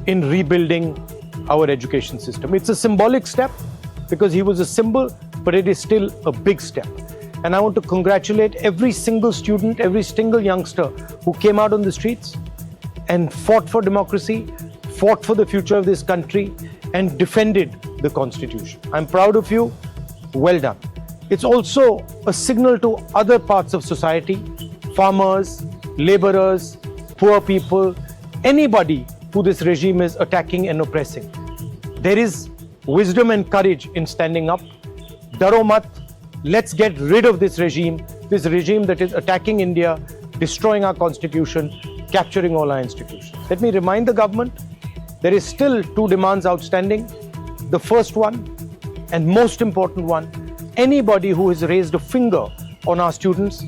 in rebuilding our education system. It's a symbolic step because he was a symbol, but it is still a big step. And I want to congratulate every single student, every single youngster who came out on the streets and fought for democracy, fought for the future of this country, and defended the Constitution. I'm proud of you. Well done. It's also a signal to other parts of society, farmers, laborers, poor people, anybody who this regime is attacking and oppressing. There is wisdom and courage in standing up. Daro mat. Let's get rid of this regime that is attacking India, destroying our constitution, capturing all our institutions. Let me remind the government, there is still 2 demands outstanding. The first one, and most important one, anybody who has raised a finger on our students,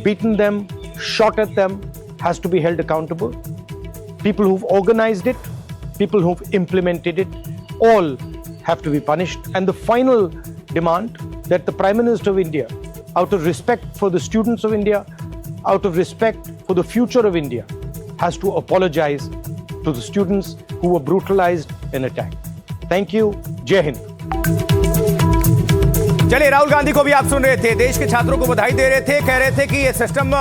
beaten them, shot at them, has to be held accountable. People who've organized it, people who've implemented it, all have to be punished. And the final demand, that the Prime Minister of India, out of respect for the students of India, out of respect for the future of India, has to apologize to the students who were brutalized and attacked. Thank you. Jai Hind. चलिए, राहुल गांधी को भी आप सुन रहे थे, देश के छात्रों को बधाई दे रहे थे, कह रहे थे कि ये सिस्टम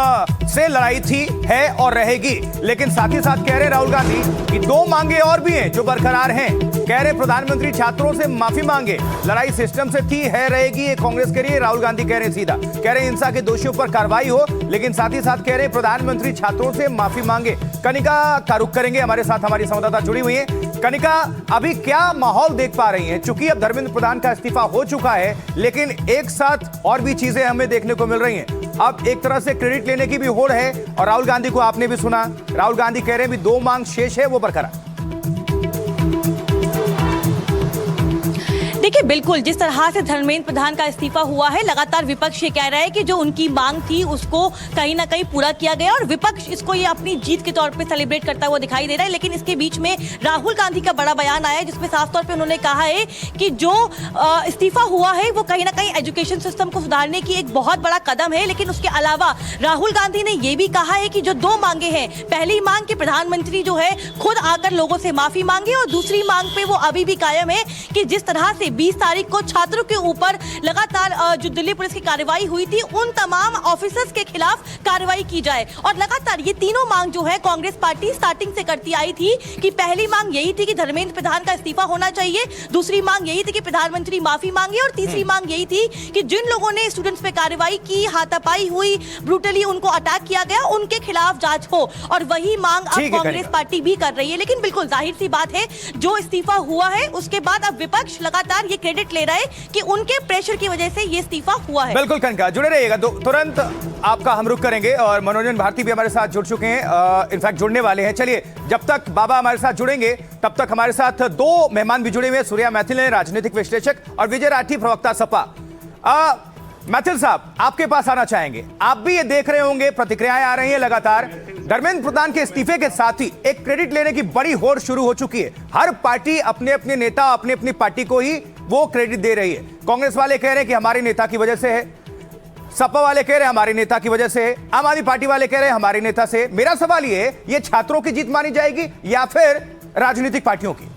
से लड़ाई थी, है और रहेगी। लेकिन साथ ही साथ कह रहे राहुल गांधी कि 2 मांगे और भी हैं जो बरकरार हैं। कह रहे प्रधानमंत्री छात्रों से माफी मांगे, लड़ाई सिस्टम से थी, है, रहेगी, ये कांग्रेस कह रही है, राहुल गांधी कह रहे हैं सीधा। कह रहे हिंसा के दोषियों पर कार्रवाई हो, लेकिन साथ ही साथ कह रहे प्रधानमंत्री छात्रों से माफी मांगे। कनिका का रुख करेंगे, हमारे साथ हमारी संवाददाता जुड़ी हुई है। कनिका, अभी क्या माहौल देख पा रही हैं? चूंकि अब धर्मेंद्र प्रधान का इस्तीफा हो चुका है, लेकिन एक साथ और भी चीजें हमें देखने को मिल रही हैं। अब एक तरह से क्रेडिट लेने की भी होड़ है, और राहुल गांधी को आपने भी सुना, राहुल गांधी कह रहे हैं भी 2 मांग शेष है, वो बरकरार। देखिए, बिल्कुल जिस तरह से धर्मेंद्र प्रधान का इस्तीफा हुआ है, लगातार विपक्ष ये कह रहा है कि जो उनकी मांग थी उसको कहीं ना कहीं पूरा किया गया, और विपक्ष इसको ये अपनी जीत के तौर पे सेलिब्रेट करता हुआ दिखाई दे रहा है। लेकिन इसके बीच में राहुल गांधी का बड़ा बयान आया है, जिसमें साफ तौर पे उन्होंने कहा है कि जो इस्तीफा हुआ है वो कहीं ना कहीं एजुकेशन सिस्टम को सुधारने की एक बहुत बड़ा कदम है। लेकिन उसके अलावा राहुल गांधी ने ये भी कहा है कि जो 2 मांगे हैं, पहली मांग कि प्रधानमंत्री जो है खुद आकर लोगों से माफी मांगे, और दूसरी मांग पे वो अभी भी कायम है कि जिस तरह से 20 तारीख को छात्रों के ऊपर लगातार जो दिल्ली पुलिस की कार्रवाई हुई थी, उन तमाम ऑफिसर्स के खिलाफ कार्रवाई की जाए। और लगातार ये तीनों मांग जो है कांग्रेस पार्टी स्टार्टिंग से करती आई थी कि पहली मांग यही थी कि धर्मेंद्र प्रधान का इस्तीफा होना चाहिए, दूसरी मांग यही थी कि प्रधानमंत्री माफी मांगे, और तीसरी मांग यही थी कि जिन लोगों ने स्टूडेंट्स पे कार्रवाई की, हाथापाई हुई, ब्रूटली उनको अटैक किया गया, उनके खिलाफ जांच हो। और वही मांग अब कांग्रेस पार्टी भी कर रही है। लेकिन बिल्कुल जाहिर सी बात है, जो इस्तीफा हुआ है उसके बाद अब विपक्ष लगातार ये क्रेडिट ले रहा है कि उनके प्रेशर की वजह से ये इस्तीफा हुआ है। बिल्कुल कनका, जुड़े रहिएगा, तुरंत आपका हम रुख करेंगे, और मनोरंजन भारती भी हमारे साथ जुड़ चुके हैं, इनफैक्ट जुड़ने वाले हैं। चलिए, जब तक बाबा हमारे साथ जुड़ेंगे तब तक हमारे साथ 2 मेहमान भी जुड़े हुए हैं, सूर्या मैथिल ने, राजनीतिक विश्लेषक, और विजय राठी, प्रवक्ता सपा। मैथिल साहब, आपके पास आना चाहेंगे, आप भी ये देख रहे होंगे, प्रतिक्रियाएं आ रही हैं लगातार। धर्मेंद्र प्रधान के इस्तीफे के साथ ही एक क्रेडिट लेने की बड़ी होड़ शुरू हो चुकी है। हर पार्टी अपने अपने नेता, अपनी अपनी पार्टी को ही वो क्रेडिट दे रही है। कांग्रेस वाले कह रहे हैं कि हमारे नेता की वजह से है, सपा वाले कह रहे हैं हमारे नेता की वजह से है, आम आदमी पार्टी वाले कह रहे हैं हमारे नेता से। मेरा सवाल ये छात्रों की जीत मानी जाएगी या फिर राजनीतिक पार्टियों की?